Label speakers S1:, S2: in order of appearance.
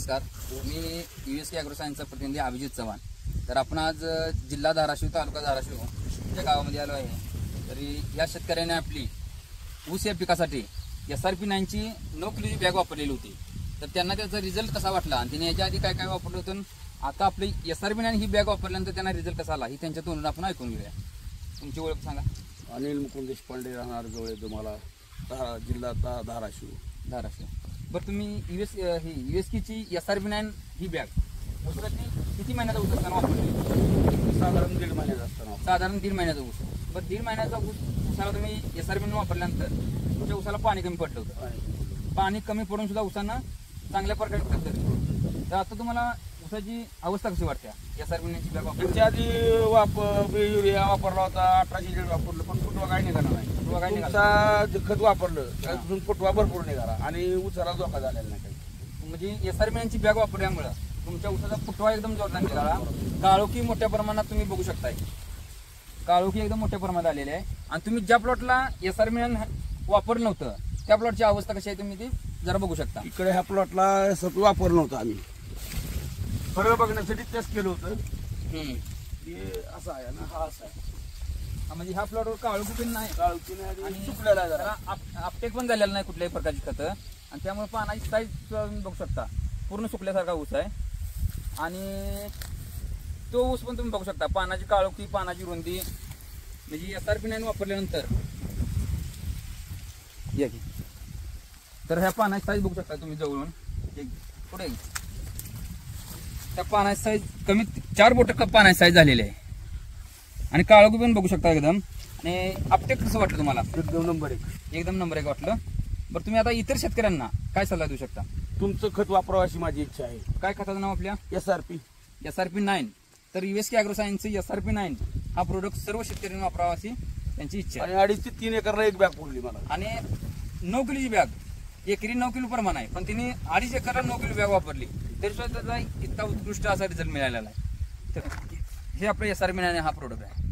S1: नमस्कार. मी USK agro सायन्सचा प्रतिनिधी अभिजित चव्हाण. तर आपण आज जिल्हा धाराशिव तालुका धाराशिव या गावामध्ये आलो आहे. तरी या शेतकऱ्याने आपली ऊस या पिकासाठी SRP 9 ची 9 किलोची बॅग वापरलेली होती. तर त्यांना त्याचा रिझल्ट कसा वाटला आणि त्यांनी याच्या आधी काय काय वापरलं होतं, आता आपली SRP 9 ही बॅग वापरल्यानंतर त्यांना रिझल्ट कसा आला ही त्यांच्या तोंडून आपण ऐकून घेऊया. तुमची ओळख सांगा.
S2: अनिल मुकुंद देशपांडे, राहणार जवळ तुम्हाला जिल्हा धाराशिव.
S1: बरं, तुम्ही USK ची SRP 9 ही बॅग ऊसासाठी किती महिन्याचा ऊस असताना वापरली?
S2: साधारण 1.5 महिन्याचा असताना.
S1: साधारण 1.5 महिन्याचा ऊस. बरं, 1.5 महिन्याचा ऊसाला तुम्ही SRP 9 वापरल्यानंतर तुमच्या ऊसाला पाणी कमी पडलं होतं. पाणी कमी पडून सुद्धा ऊसांना चांगल्या प्रकारे खत झाली. तर आता तुम्हाला ऊसाची अवस्था कशी वाटते SRP 9 ची बॅग वापरली?
S2: आधी युरिया वापरला होता, 18 जेल वापरलं, पण फुटवा काय निघाला नाही.
S1: फुटवा काय निघाला?
S2: खत वापरलं त्यातून फुटवा भरपूर निघाला आणि ऊसाला धोका झालेला नाही काही.
S1: म्हणजे SRP 9 ची बॅग वापरल्यामुळे तुमच्या ऊसाचा फुटवा एकदम जोरदार निघाला. काळोखी मोठ्या प्रमाणात तुम्ही बघू शकताय. काळोखी एकदम मोठ्या प्रमाणात आलेली आहे. आणि तुम्ही ज्या प्लॉटला SRP 9 वापरलं नव्हतं त्या प्लॉटची अवस्था कशी आहे तुम्ही ती जरा बघू शकता.
S2: इकडे ह्या प्लॉटला SRP वापरलं नव्हतं आम्ही. फरक बघण्यासाठी टेस्ट केलं होतं. असं आहे ना, हा असा आहे.
S1: म्हणजे ह्या प्लॉटवर काळोखी पण नाही,
S2: काळोखी नाही
S1: आणि
S2: सुकलेला आहे जरा.
S1: अपटेक पण झालेला नाही कुठल्याही प्रकारची खतं. आणि त्यामुळे पानाची साईज बघू शकता, पूर्ण सुकल्यासारखा ऊस आहे. आणि तो ऊस पण तुम्ही बघू शकता, पानाची काळोखी, पानाची रुंदी. म्हणजे SRP 9 वापरल्यानंतर या की तर ह्या पानाची साईज बघू शकता तुम्ही जवळून. पुढे त्या पानाची साईज कमीत 4 बोट पानाची साईज झालेली आहे. आणि काळोखी पण बघू शकता एकदम. आणि अपटेक कसं वाटलं तुम्हाला?
S2: एकदम नंबर 1.
S1: एकदम नंबर 1 वाटलं. बरं, तुम्ही आता इतर शेतकऱ्यांना काय सल्ला देऊ शकता?
S2: तुमचं खत वापरावं अशी माझी इच्छा आहे.
S1: काय खताचं नाव आपल्या?
S2: SRP
S1: 9. तर USK ॲग्रो सायन्सचे SRP 9 हा प्रोडक्ट सर्व शेतकऱ्यांनी वापरावा अशी त्यांची इच्छा आहे.
S2: आणि 2.5 ते 3 एकरला एक बॅग पुरली मला.
S1: आणि 9 किलोची बॅग, एकरी 9 किलो प्रमाण आहे, पण तिने 2.5 एकरला 9 किलो बॅग वापरली तरी सुद्धा त्याचा इतका उत्कृष्ट असा रिझल्ट मिळालेला आहे. तर हे आपलं SRP 9 हा प्रोडक्ट आहे.